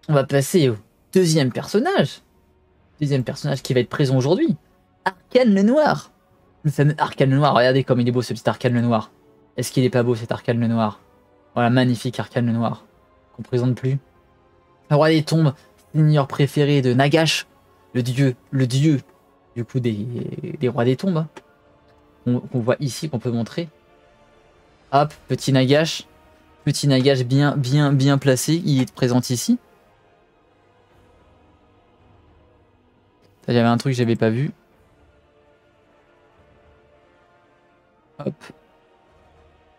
on va passer au deuxième personnage. Deuxième personnage qui va être présent aujourd'hui. Arcane le Noir. Le fameux Arcane le Noir. Regardez comme il est beau ce petit Arcane le Noir. Est-ce qu'il est pas beau cet Arcane le Noir? Voilà, magnifique Arcane le Noir. Qu'on présente plus. Le roi des tombes, seigneur préféré de Nagash. Le dieu du coup des rois des tombes. Qu'on voit ici, qu'on peut montrer. Hop, petit Nagash. Petit Nagash bien placé. Il est présent ici. J'avais un truc que j'avais pas vu. Hop.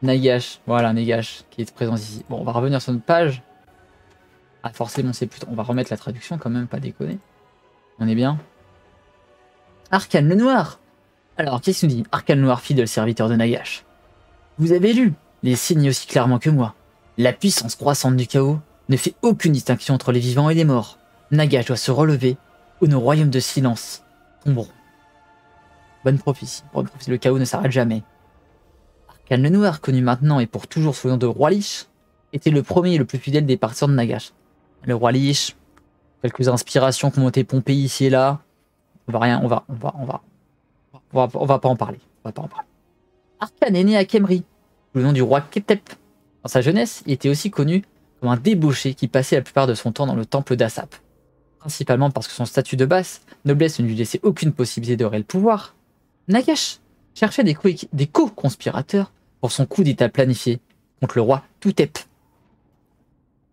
Nagash, voilà Nagash qui est présent ici. Bon, on va revenir sur notre page. Ah, forcément, c'est plutôt. On va remettre la traduction quand même, pas déconner. On est bien. Arcane le Noir. Alors, qu'est-ce qu'il nous dit? Arcane le Noir, fidèle serviteur de Nagash. Vous avez lu les signes aussi clairement que moi. La puissance croissante du chaos ne fait aucune distinction entre les vivants et les morts. Nagash doit se relever ou nos royaumes de silence tomberont. Bonne prophétie. Le chaos ne s'arrête jamais. Arcane le Noir, connu maintenant et pour toujours sous le nom de Roi Lich, était le premier et le plus fidèle des partisans de Nagash. Le Roi Lich, quelques inspirations qui ont été pompées ici et là. On va pas en parler. Arcane est né à Khemri, sous le nom du roi Ketep. Dans sa jeunesse, il était aussi connu comme un débauché qui passait la plupart de son temps dans le temple d'Assap. Principalement parce que son statut de basse noblesse ne lui laissait aucune possibilité de réel pouvoir. Nagash cherchait des co-conspirateurs pour son coup d'état planifié contre le roi Toutep.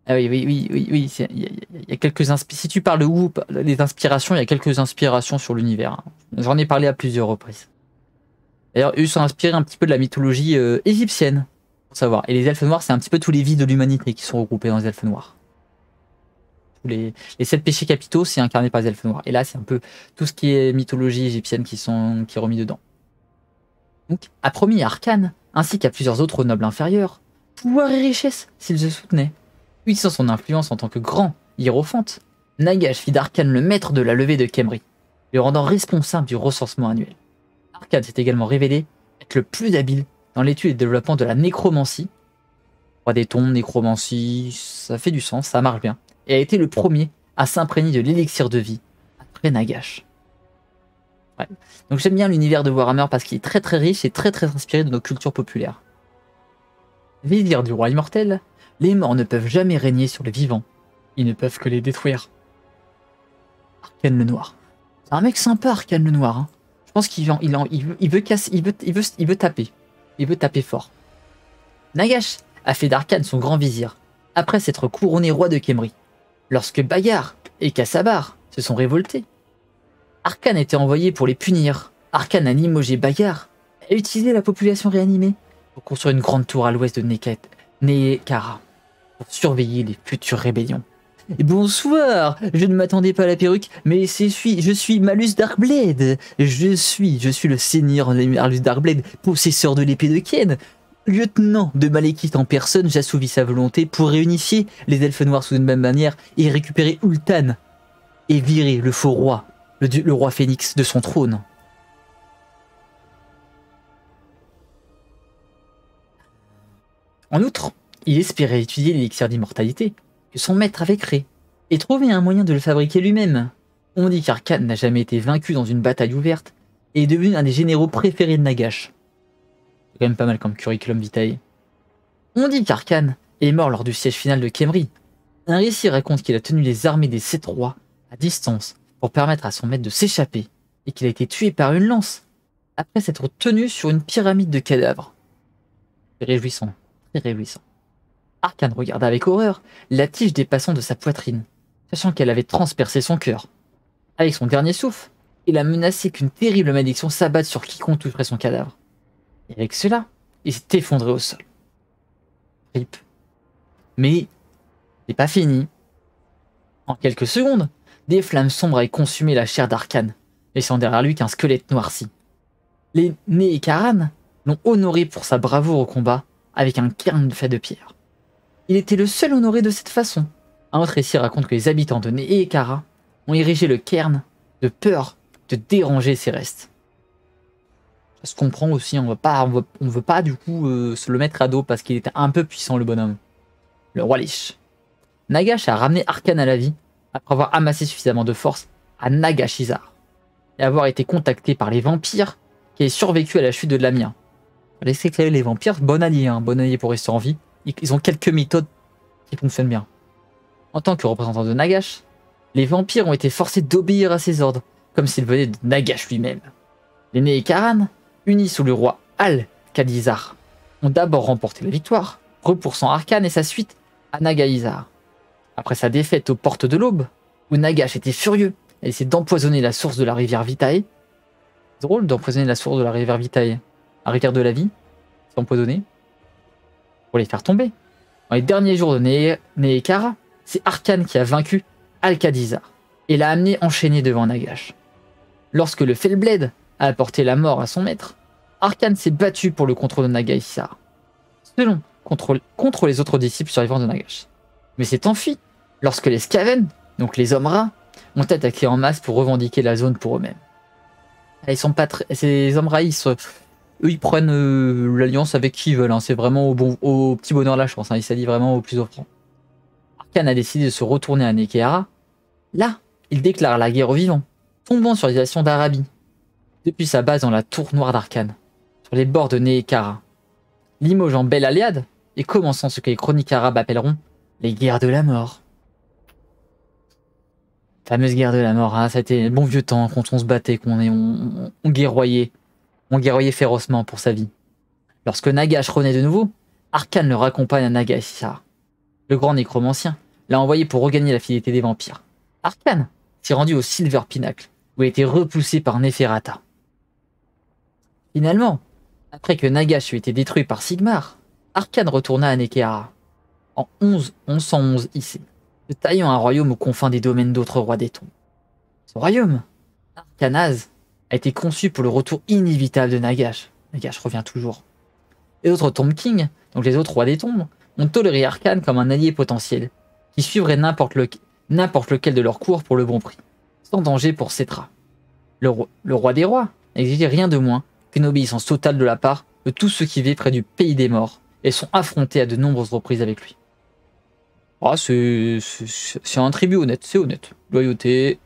Ah oui, il y a quelques si tu parles des inspirations, il y a quelques inspirations sur l'univers. J'en ai parlé à plusieurs reprises. D'ailleurs, eux sont inspirés un petit peu de la mythologie égyptienne, pour savoir. Et les elfes noirs, c'est un petit peu tous les vies de l'humanité qui sont regroupés dans les elfes noirs. Les 7 péchés capitaux, c'est incarné par les elfes noirs. Et là, c'est un peu tout ce qui est mythologie égyptienne qui est remis dedans. Donc, a promis à Arcane, ainsi qu'à plusieurs autres nobles inférieurs, pouvoir et richesse s'ils se soutenaient. Puissant son influence en tant que grand hiérophante, Nagash fit d'Arcane le maître de la levée de Khemri, le rendant responsable du recensement annuel. Arcane s'est également révélé être le plus habile dans l'étude et le développement de la nécromancie. Roi des tombes, nécromancie, ça fait du sens, ça marche bien. Et a été le premier à s'imprégner de l'élixir de vie après Nagash. Ouais. Donc j'aime bien l'univers de Warhammer parce qu'il est très très riche et très très inspiré de nos cultures populaires. Vizir du roi immortel, les morts ne peuvent jamais régner sur les vivants. Ils ne peuvent que les détruire. Arcane le Noir. C'est un mec sympa, Arcane le Noir. Hein. Je pense qu'il veut casser, il veut taper. Il veut taper fort. Nagash a fait d'Arcane son grand vizir, après s'être couronné roi de Khemri. Lorsque Bagar et Kassabar se sont révoltés, Arcane a été envoyé pour les punir. Arcane a limogé Bagar et a utilisé la population réanimée pour construire une grande tour à l'ouest de Nekara pour surveiller les futures rébellions. Et bonsoir, je ne m'attendais pas à la perruque, mais je suis Malus Darkblade. Je suis le seigneur Malus Darkblade, possesseur de l'épée de Ken. Lieutenant de Malekith en personne, j'assouvis sa volonté pour réunifier les elfes noirs sous une même manière et récupérer Ultan et virer le faux roi, le roi Phénix de son trône. En outre, il espérait étudier l'élixir d'immortalité que son maître avait créé et trouver un moyen de le fabriquer lui-même. On dit qu'Arcane n'a jamais été vaincu dans une bataille ouverte et est devenu un des généraux préférés de Nagash. C'est quand même pas mal comme curriculum vitae. On dit qu'Arcane est mort lors du siège final de Khemri. Un récit raconte qu'il a tenu les armées des 7 rois à distance pour permettre à son maître de s'échapper et qu'il a été tué par une lance après s'être tenu sur une pyramide de cadavres. C'est réjouissant, très réjouissant. Arcane regarda avec horreur la tige dépassant de sa poitrine, sachant qu'elle avait transpercé son cœur. Avec son dernier souffle, il a menacé qu'une terrible malédiction s'abatte sur quiconque toucherait son cadavre. Et avec cela, il s'est effondré au sol. Rip. Mais c'est pas fini. En quelques secondes, des flammes sombres avaient consumé la chair d'Arcane, laissant derrière lui qu'un squelette noirci. Les Neekaran l'ont honoré pour sa bravoure au combat avec un cairn fait de pierre. Il était le seul honoré de cette façon. Un autre récit raconte que les habitants de Neekara ont érigé le cairn de peur de déranger ses restes. Ça se comprend aussi, on veut pas du coup se le mettre à dos parce qu'il était un peu puissant le bonhomme. Le roi Lich. Nagash a ramené Arcane à la vie après avoir amassé suffisamment de force à Nagashizar et avoir été contacté par les vampires qui avaient survécu à la chute de Lamia. Laissez éclairer les vampires, bon allié pour rester en vie. Ils ont quelques méthodes qui fonctionnent bien. En tant que représentant de Nagash, les vampires ont été forcés d'obéir à ses ordres, comme s'ils venaient de Nagash lui-même. Les Neekaran, unis sous le roi Al-Khadizar, ont d'abord remporté la victoire, repoussant Arcane et sa suite à Nagaïzar. Après sa défaite aux portes de l'aube, où Nagash était furieux et essayait d'empoisonner la source de la rivière Vitae. Drôle d'empoisonner la source de la rivière Vitae. La rivière de la vie, c'est empoisonné pour les faire tomber. Dans les derniers jours de Neekara, c'est Arcane qui a vaincu Al-Khadizar et l'a amené enchaîné devant Nagash. Lorsque le Fellblade a apporté la mort à son maître, Arcane s'est battu pour le contrôle de Nagaïsar, contre les autres disciples survivants de Nagash. Mais s'est enfui lorsque les Skaven, donc les hommes rats, ont attaqué en masse pour revendiquer la zone pour eux-mêmes. Ils sont pas ces hommes rats, eux, ils prennent l'alliance avec qui ils veulent. Hein. C'est vraiment au petit bonheur de la chance. Hein. Il s'allie vraiment au plus offrant. Arcane a décidé de se retourner à Nekehara. Là, il déclare la guerre aux vivants, tombant sur les nations d'Arabie, depuis sa base dans la tour noire d'Arcane, sur les bords de Nekehara, limogeant Bel Aliad et commençant ce que les chroniques arabes appelleront les guerres de la mort. Fameuse guerre de la mort, hein, ça a été le bon vieux temps quand on se battait, on guerroyait. On guerroyait férocement pour sa vie. Lorsque Nagash renaît de nouveau, Arcane le raccompagne à Nagashizar. Le grand nécromancien l'a envoyé pour regagner la fidélité des vampires. Arcane s'est rendu au Silver Pinnacle, où il a été repoussé par Neferata. Finalement, après que Nagash eut été détruit par Sigmar, Arcane retourna à Nekehara, en 1111 IC, se taillant un royaume aux confins des domaines d'autres rois des tombes. Ce royaume, Arcanaz, a été conçu pour le retour inévitable de Nagash. Nagash revient toujours. Les autres Tomb Kings, donc les autres rois des tombes, ont toléré Arcane comme un allié potentiel, qui suivrait n'importe lequel de leur cours pour le bon prix, sans danger pour Cetra. Le roi des rois n'exigeait rien de moins qu'une obéissance totale de la part de tous ceux qui vivaient près du pays des morts et sont affrontés à de nombreuses reprises avec lui. Ah, c'est un tribut honnête, c'est honnête. Loyauté,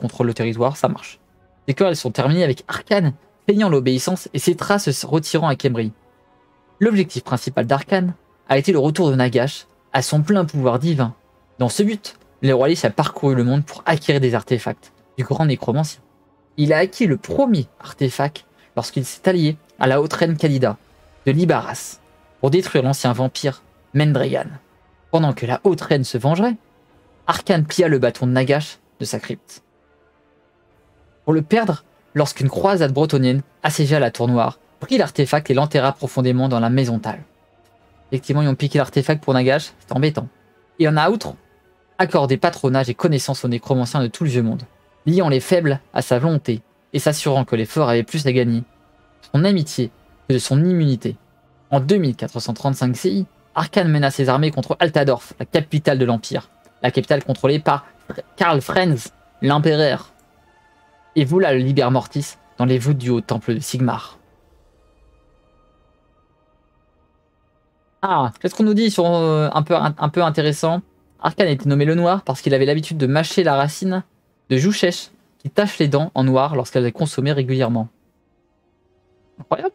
contrôle le territoire, ça marche. Les querelles sont terminées avec Arcane peignant l'obéissance et Cetra se retirant à Khemri. L'objectif principal d'Arcane a été le retour de Nagash à son plein pouvoir divin. Dans ce but, le roi Lich a parcouru le monde pour acquérir des artefacts du grand nécromancien. Il a acquis le premier artefact lorsqu'il s'est allié à la haute reine Khalida de Libaras pour détruire l'ancien vampire Mendregan. Pendant que la haute reine se vengerait, Arcane plia le bâton de Nagash de sa crypte. Pour le perdre, lorsqu'une croisade bretonienne assiégea la tour noire, prit l'artefact et l'enterra profondément dans la maison Tal. Effectivement, ils ont piqué l'artefact pour Nagash, c'est embêtant. Et en outre, accordé patronage et connaissance aux nécromanciens de tout le vieux monde, liant les faibles à sa volonté et s'assurant que les forts avaient plus à gagner de son amitié que de son immunité. En 2435 CI, Arcane mena ses armées contre Altadorf, la capitale de l'Empire, la capitale contrôlée par Karl Frenz, l'empereur, et voula le Liber Mortis dans les voûtes du haut temple de Sigmar. Ah, qu'est-ce qu'on nous dit sur un peu intéressant? Arcane a été nommé le Noir parce qu'il avait l'habitude de mâcher la racine de Jouchèche qui tache les dents en noir lorsqu'elle est consommée régulièrement. Incroyable.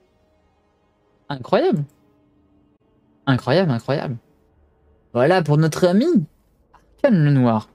Incroyable. Incroyable, incroyable. Voilà pour notre ami Arcane le Noir.